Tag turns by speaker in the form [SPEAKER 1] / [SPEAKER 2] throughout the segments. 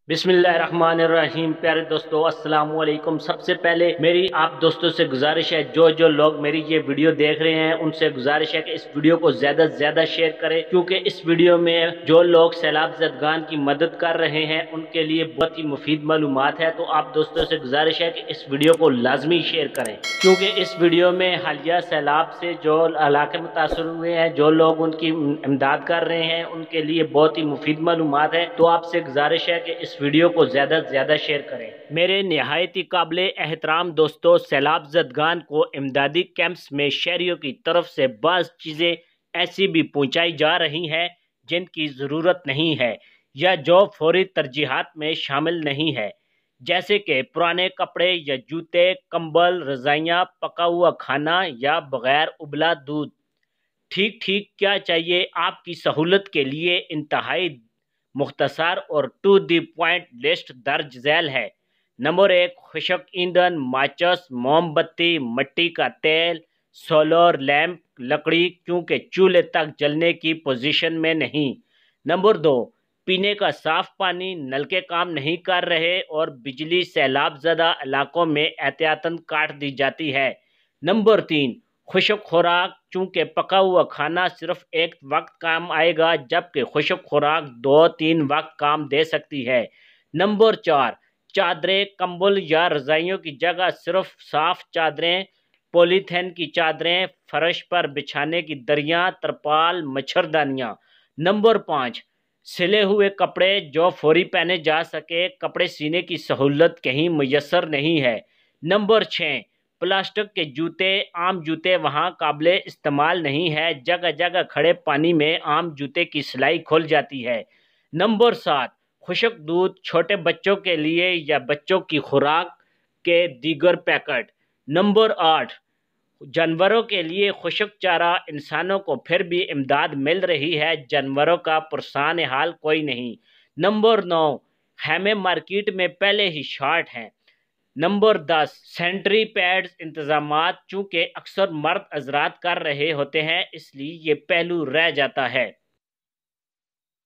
[SPEAKER 1] बिस्मिल्लाहिर्रहमानिर्रहीम। प्यारे दोस्तों, अस्सलाम वालेकुम। सबसे पहले मेरी आप दोस्तों से गुजारिश है, जो लोग मेरी ये वीडियो देख रहे हैं उनसे गुजारिश है कि इस वीडियो को ज़्यादा से ज़्यादा शेयर करें, क्योंकि इस वीडियो में जो लोग सैलाब ज़दगान की मदद कर रहे हैं उनके लिए बहुत ही मुफीद मालूमात है। तो आप दोस्तों से गुजारिश है कि इस वीडियो को लाजमी शेयर करें, क्योंकि इस वीडियो में हालिया सैलाब से जो इलाके मुतासर हुए हैं, जो लोग उनकी इमदाद कर रहे हैं, उनके लिए बहुत ही मुफीद मालूमात है। तो आपसे गुजारिश है कि इस वीडियो को ज़्यादा से ज़्यादा शेयर करें। मेरे नहायत ही काबिल एहतराम दोस्तों, सैलाब ज़दगान को इमदादी कैंप्स में शहरियों की तरफ से बाज़ चीज़ें ऐसी भी पहुँचाई जा रही हैं जिनकी ज़रूरत नहीं है या जो फौरी तरजीहात में शामिल नहीं है, जैसे कि पुराने कपड़े या जूते, कंबल, रज़ाइयाँ, पका हुआ खाना या बग़ैर उबला दूध। ठीक ठीक क्या चाहिए आपकी सहूलत के लिए इंतहाई मुख्तसर और टू दी पॉइंट लिस्ट दर्ज झैल है। नंबर 1, खुशक ईंधन, माचिस, मोमबत्ती, मिट्टी का तेल, सोलर लैंप, लकड़ी, क्योंकि चूल्हे तक जलने की पोजीशन में नहीं। नंबर 2, पीने का साफ पानी, नलके काम नहीं कर रहे और बिजली सैलाब ज़दा इलाकों में एहतियातन काट दी जाती है। नंबर 3, खुशक खुराक, चूँकि पका हुआ खाना सिर्फ एक वक्त काम आएगा जबकि खुशक खुराक 2-3 वक्त काम दे सकती है। नंबर 4, चादरें, कंबल या रज़ाइयों की जगह सिर्फ साफ चादरें, पॉलीथीन की चादरें, फर्श पर बिछाने की दरियाँ, तरपाल, मच्छरदानियाँ। नंबर 5, सिले हुए कपड़े जो फौरी पहने जा सके, कपड़े सीने की सहूलत कहीं मुयस्सर नहीं है। नंबर 6, प्लास्टिक के जूते, आम जूते वहाँ काबिल इस्तेमाल नहीं है, जगह जगह खड़े पानी में आम जूते की सिलाई खुल जाती है। नंबर 7, खुशक दूध, छोटे बच्चों के लिए या बच्चों की खुराक के दीगर पैकेट। नंबर 8, जानवरों के लिए खुशक चारा, इंसानों को फिर भी इमदाद मिल रही है, जानवरों का पुरसान हाल कोई नहीं। नंबर 9, खैमे मार्केट में पहले ही शॉर्ट हैं। नंबर 10, सैनिटरी पैड्स इंतजामात, चूँकि अक्सर मर्द हजरात कर रहे होते हैं इसलिए ये पहलू रह जाता है।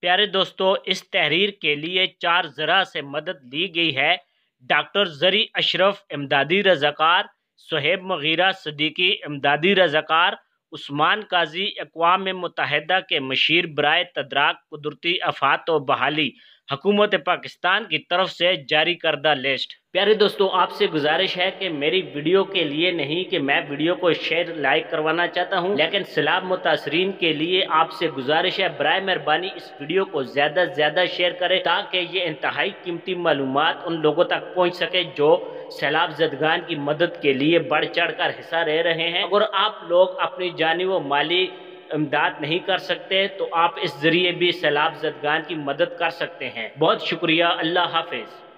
[SPEAKER 1] प्यारे दोस्तों, इस तहरीर के लिए 4 ज़रा से मदद ली गई है। डॉक्टर ज़री अशरफ इमदादी रज़ाकार, सुहेब मगीरा सिद्दीकी इमदादी रज़ाकार, उस्मान काजी अक़वाम मुत्तहिदा के मशीर बराए तदराक कुदरती आफ़ात व बहाली, हुकूमत पाकिस्तान की तरफ से जारी करदा लिस्ट। प्यारे दोस्तों, आपसे गुजारिश है कि मेरी वीडियो के लिए नहीं कि मैं वीडियो को शेयर लाइक करवाना चाहता हूं, लेकिन सैलाब मुतासरीन के लिए आपसे गुजारिश है, बराए मेहरबानी इस वीडियो को ज़्यादा से ज़्यादा शेयर करें ताकि ये इंतहाई कीमती मालूमात उन लोगों तक पहुँच सके जो सैलाब ज़दगान की मदद के लिए बढ़ चढ़ कर हिस्सा ले रहे हैं। अगर आप लोग अपनी जानी व माली इमदाद नहीं कर सकते तो आप इस जरिए भी सैलाब ज़दगान की मदद कर सकते हैं। बहुत शुक्रिया। अल्लाह हाफिज़।